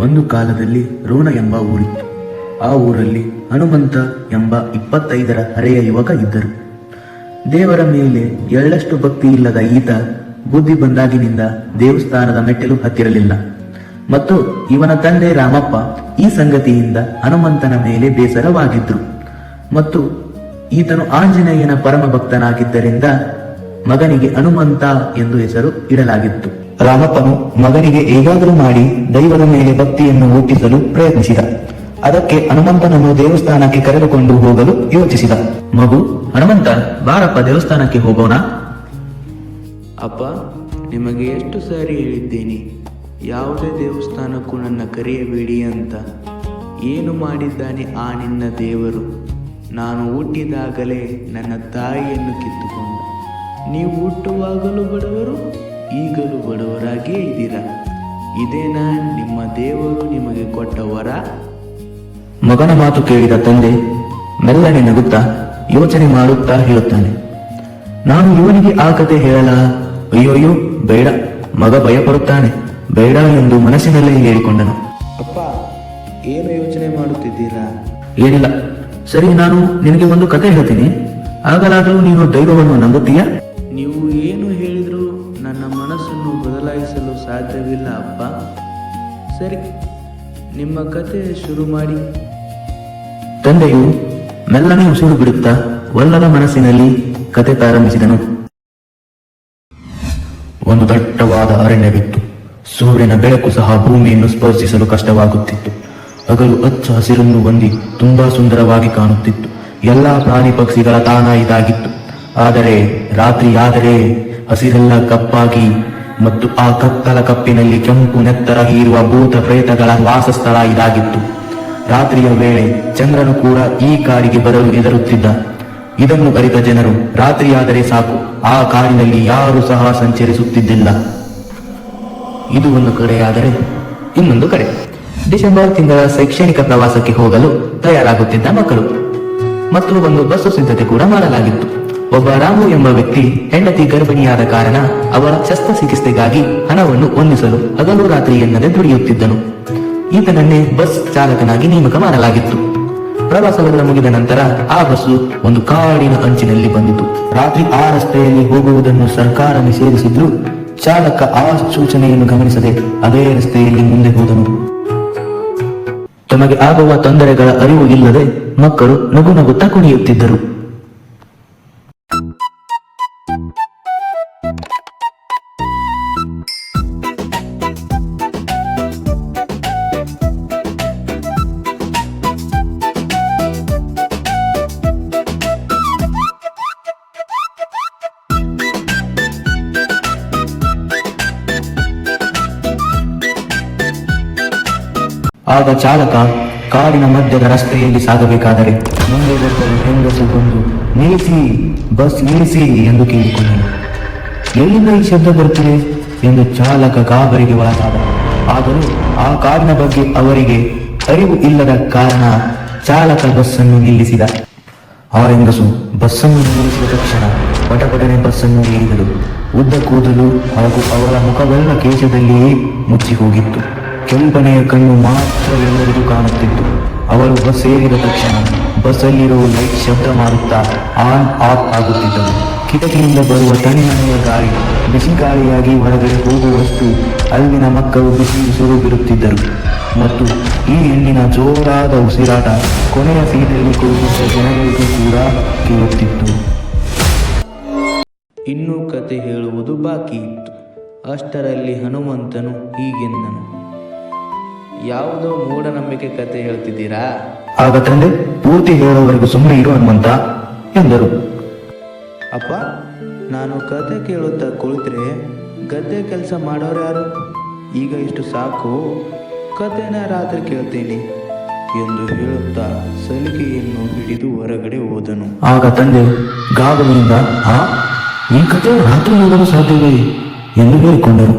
ಒಂದು ಕಾಲದಲ್ಲಿ ರೋಣ ಎಂಬ ಊರಿತ್ತು. ಆ ಊರಲ್ಲಿ ಹನುಮಂತ ಎಂಬ 25ರ ಹರೆಯ ಯುವಕ ಇದ್ದರು. ದೇವರ ಮೇಲೆ ಎಳ್ಳಷ್ಟು ಭಕ್ತಿ ಇಲ್ಲದ ಈತ ಬುದ್ಧಿ ಬಂದಾಗಿನಿಂದ ದೇವಸ್ಥಾನದ ಮೆಟ್ಟಿಲು ಹತ್ತಿರಲಿಲ್ಲ. ಮತ್ತು ಇವನ ತಂದೆ ರಾಮಪ್ಪ ಈ ಸಂಗತಿಯಿಂದ ಹನುಮಂತನ ಮೇಲೆ ಬೇಸರವಾಗಿದ್ರು. ಮತ್ತು ಈತನು ಆಂಜನೇಯನ ಪರಮ ಭಕ್ತನಾಗಿದ್ದರಿಂದ ಮಗನಿಗೆ ಹನುಮಂತ ಎಂದು ಹೆಸರು ಇಡಲಾಗಿತ್ತು. ರಾಮಪ್ಪನು ಮಗನಿಗೆ ಹೇಗಾದರೂ ಮಾಡಿ ದೈವದ ಮೇಲೆ ಭಕ್ತಿಯನ್ನು ಹುಟ್ಟಿಸಲು ಪ್ರಯತ್ನಿಸಿದ. ಅದಕ್ಕೆ ಹನುಮಂತನನ್ನು ದೇವಸ್ಥಾನಕ್ಕೆ ಕರೆದುಕೊಂಡು ಹೋಗಲು ಯೋಚಿಸಿದ. ಮಗು, ಹನುಮಂತ, ಬಾರಪ್ಪ, ದೇವಸ್ಥಾನಕ್ಕೆ ಹೋಗೋಣ. ಅಪ್ಪ, ನಿಮಗೆ ಎಷ್ಟು ಸಾರಿ ಹೇಳಿದ್ದೇನೆ, ಯಾವುದೇ ದೇವಸ್ಥಾನಕ್ಕೂ ನನ್ನ ಕರೆಯಬೇಡಿ ಅಂತ. ಏನು ಮಾಡಿದ್ದಾನೆ ಆ ನಿನ್ನ ದೇವರು? ನಾನು ಹುಟ್ಟಿದಾಗಲೇ ನನ್ನ ತಾಯಿಯನ್ನು ಕಿತ್ತುಕೊಂಡ. ನೀವು ಹುಟ್ಟುವಾಗಲೂ ಬಡವರು, ಈಗಲೂ ಬಡವರಾಗೇ ಇದ್ದೀರಾ. ಇದೇನಾ ನಿಮ್ಮ ದೇವರು ನಿಮಗೆ ಕೊಟ್ಟ ವರ? ಮಗನ ಮಾತು ಕೇಳಿದ ತಂದೆ ಮೆಲ್ಲನೆ ನಗುತ್ತಾ ಯೋಚನೆ ಮಾಡುತ್ತಾ ಹೇಳುತ್ತಾನೆ, ನಾನು ಇವನಿಗೆ ಆ ಕತೆ ಹೇಳಲ? ಅಯ್ಯೋಯ್ಯೋ, ಬೇಡ. ಮಗ ಭಯಪಡುತ್ತಾನೆ, ಬೇಡ ಎಂದು ಮನಸ್ಸಿನಲ್ಲೇ ಹೇಳಿಕೊಂಡನು. ಅಪ್ಪ, ಏನು ಯೋಚನೆ ಮಾಡುತ್ತಿದ್ದೀರಾ? ಏನಿಲ್ಲ. ಸರಿ, ನಾನು ನಿನಗೆ ಒಂದು ಕತೆ ಹೇಳ್ತೀನಿ. ಆಗಲಾದರೂ ನೀನು ದೈವವನ್ನು ನಂಬುತ್ತೀಯಾ? ನೀವು ಏನು ಹೇಳಿದರೂ ನನ್ನ ಮನಸ್ಸನ್ನು ಬದಲಾಯಿಸಲು ಸಾಧ್ಯವಿಲ್ಲ ಅಪ್ಪ. ಸರಿ, ನಿಮ್ಮ ಕತೆ ಶುರು ಮಾಡಿ. ತಂದೆಯು ಮೆಲ್ಲನೆ ಉಸಿರು ಬಿಡುತ್ತಾ ಒಲ್ಲದ ಮನಸ್ಸಿನಲ್ಲಿ ಕತೆ ಪ್ರಾರಂಭಿಸಿದನು. ಒಂದು ದಟ್ಟವಾದ ಅರಣ್ಯವಿತ್ತು. ಸೂರ್ಯನ ಬೆಳಕು ಸಹ ಭೂಮಿಯನ್ನು ಸ್ಪರ್ಶಿಸಲು ಕಷ್ಟವಾಗುತ್ತಿತ್ತು. ಹಗಲು ಹಚ್ಚ ಹಸಿರನ್ನು ಹೊಂದಿ ತುಂಬಾ ಸುಂದರವಾಗಿ ಕಾಣುತ್ತಿತ್ತು. ಎಲ್ಲಾ ಪ್ರಾಣಿ ಪಕ್ಷಿಗಳ ತಾಣ ಇದಾಗಿತ್ತು. ಆದರೆ ರಾತ್ರಿಯಾದರೆ ಹಸಿರೆಲ್ಲ ಕಪ್ಪಾಗಿ ಮತ್ತು ಆ ಕತ್ತಲ ಕಪ್ಪಿನಲ್ಲಿ ಕೆಂಪು ನೆತ್ತರ ಹೀರುವ ಭೂತ ಪ್ರೇತಗಳ ವಾಸಸ್ಥಳ ಇದಾಗಿತ್ತು. ರಾತ್ರಿಯ ವೇಳೆ ಚಂದ್ರನು ಕೂಡ ಈ ಕಾಡಿಗೆ ಬರಲು ಹೆದರುತ್ತಿದ್ದ. ಇದನ್ನು ಅರಿತ ಜನರು ರಾತ್ರಿಯಾದರೆ ಸಾಕು, ಆ ಕಾಡಿನಲ್ಲಿ ಯಾರೂ ಸಹ ಸಂಚರಿಸುತ್ತಿದ್ದಿಲ್ಲ. ಇದು ಒಂದು ಕಡೆಯಾದರೆ ಇನ್ನೊಂದು ಕಡೆ ಡಿಸೆಂಬರ್ ತಿಂಗಳ ಶೈಕ್ಷಣಿಕ ಪ್ರವಾಸಕ್ಕೆ ಹೋಗಲು ತಯಾರಾಗುತ್ತಿದ್ದ ಮಕ್ಕಳು ಮತ್ತು ಒಂದು ಬಸ್ಸು ಸಿದ್ಧತೆ ಕೂಡ ಮಾಡಲಾಗಿತ್ತು. ಒಬ್ಬ ರಾಮು ಎಂಬ ವ್ಯಕ್ತಿ ಹೆಂಡತಿ ಗರ್ಭಿಣಿಯಾದ ಕಾರಣ ಅವರ ಶಸ್ತ್ರಚಿಕಿತ್ಸೆಗಾಗಿ ಹಣವನ್ನು ಹೊಂದಿಸಲು ಹಗಲು ರಾತ್ರಿ ಎನ್ನದೆ ದುಡಿಯುತ್ತಿದ್ದನು. ಈತನನ್ನೇ ಬಸ್ ಚಾಲಕನಾಗಿ ನೇಮಕ ಮಾಡಲಾಗಿತ್ತು. ಪ್ರವಾಸವೆಲ್ಲ ಮುಗಿದ ನಂತರ ಆ ಬಸ್ಸು ಒಂದು ಕಾಡಿನ ಅಂಚಿನಲ್ಲಿ ಬಂದಿತು. ರಾತ್ರಿ ಆ ರಸ್ತೆಯಲ್ಲಿ ಹೋಗುವುದನ್ನು ಸರ್ಕಾರ ನಿಷೇಧಿಸಿದ್ರು. ಚಾಲಕ ಆ ಸೂಚನೆಯನ್ನು ಗಮನಿಸದೆ ಅದೇ ರಸ್ತೆಯಲ್ಲಿ ಮುಂದೆ ಹೋದನು. ತಮಗೆ ಆಗುವ ತೊಂದರೆಗಳ ಅರಿವು ಇಲ್ಲದೆ ಮಕ್ಕಳು ನಗು ನಗುತ್ತಾ ಕುಣಿಯುತ್ತಿದ್ದರು. ಆಗ ಚಾಲಕ ಕಾಡಿನ ಮಧ್ಯದ ರಸ್ತೆಯಲ್ಲಿ ಸಾಗಬೇಕಾದರೆ ಮುಂದೆ ಬರ್ತದೆ ಹೆಂಗಸು ಬಂದು ನಿಲ್ಲಿಸಿ, ಬಸ್ ನಿಲ್ಲಿಸಿ ಎಂದು ಕೇಳಿಕೊಂಡನು. ಎಲ್ಲಿಂದ ಈ ಶಬ್ದ ಬರುತ್ತದೆ ಎಂದು ಚಾಲಕ ಗಾಬರಿಗೆ ಒಳಗಾದ. ಆದರೂ ಆ ಕಾಡಿನ ಬಗ್ಗೆ ಅವರಿಗೆ ಅರಿವು ಇಲ್ಲದ ಕಾರಣ ಚಾಲಕ ಬಸ್ಸನ್ನು ನಿಲ್ಲಿಸಿದ. ಆ ಹೆಂಗಸು ಬಸ್ಸನ್ನು ನಿಲ್ಲಿಸಿದ ತಕ್ಷಣ ಪಟಪಟನೆ ಬಸ್ಸನ್ನು ಏರಿದಳು. ಉದ್ದ ಕೂದಲು ಹಾಗೂ ಅವರ ಮುಖವೆಲ್ಲ ಕೇಶದಲ್ಲಿಯೇ ಮುಚ್ಚಿ ಹೋಗಿತ್ತು. ಕೆಂಪನೆಯ ಕಣ್ಣು ಮಾತ್ರ ಎಲ್ಲರಿಗೂ ಕಾಣುತ್ತಿತ್ತು. ಅವರು ಬಸ್ ಏರಿದ ತಕ್ಷಣ ಬಸ್ಸಲ್ಲಿರುವ ಲೈಟ್ ಶಬ್ದ ಮಾಡುತ್ತಾ ಆನ್ ಆಫ್ ಆಗುತ್ತಿದ್ದವು. ಕಿಟಕಿಯಿಂದ ಬರುವ ತಣ್ಣನೆಯ ಗಾಳಿ ಬಿಸಿ ಗಾಳಿಯಾಗಿ ಹೊರಗಡೆ ಹೋಗುವಷ್ಟು ಅಲ್ಲಿನ ಮಕ್ಕಳು ಬಿಸಿ ಉಸಿರು ಬಿಡುತ್ತಿದ್ದರು. ಮತ್ತು ಈ ಹೆಣ್ಣಿನ ಜೋರಾದ ಉಸಿರಾಟ ಕೊನೆಯ ಸೀಟಲ್ಲಿ ಕುಳಿತಿದ್ದ ಜನಗಳಿಗೂ ಕೂಡ ಕೇಳುತ್ತಿತ್ತು. ಇನ್ನೂ ಕತೆ ಹೇಳುವುದು ಬಾಕಿ ಇತ್ತು. ಅಷ್ಟರಲ್ಲಿ ಹನುಮಂತನು ಹೀಗೆಂದನು, ಯಾವುದೋ ಮೂಢನಂಬಿಕೆ ಕತೆ ಹೇಳ್ತಿದ್ದೀರಾ? ಆಗ ತಂದೆ ಪೂರ್ತಿ ಹೇಳುವವರೆಗೂ ಸುಮ್ಮನೆ ಇರು ಹನುಮಂತ ಎಂದರು. ಅಪ್ಪ, ನಾನು ಕತೆ ಕೇಳುತ್ತಾ ಕುಳಿತರೆ ಗದ್ದೆ ಕೆಲಸ ಮಾಡೋರು ಯಾರು? ಈಗ ಇಷ್ಟು ಸಾಕು, ಕತೆನ ರಾತ್ರಿ ಕೇಳ್ತೇನೆ ಎಂದು ಹೇಳುತ್ತಾ ಸಲಿಗೆಯನ್ನು ಹಿಡಿದು ಹೊರಗಡೆ ಹೋದನು. ಆಗ ತಂದೆ ಗಾಬರಿಯಿಂದ, ಈ ಕತೆ ರಾತ್ರಿ ಹೋಗಲು ಸಾಧ್ಯವೇ ಎಂದು ಹೇಳಿಕೊಂಡರು.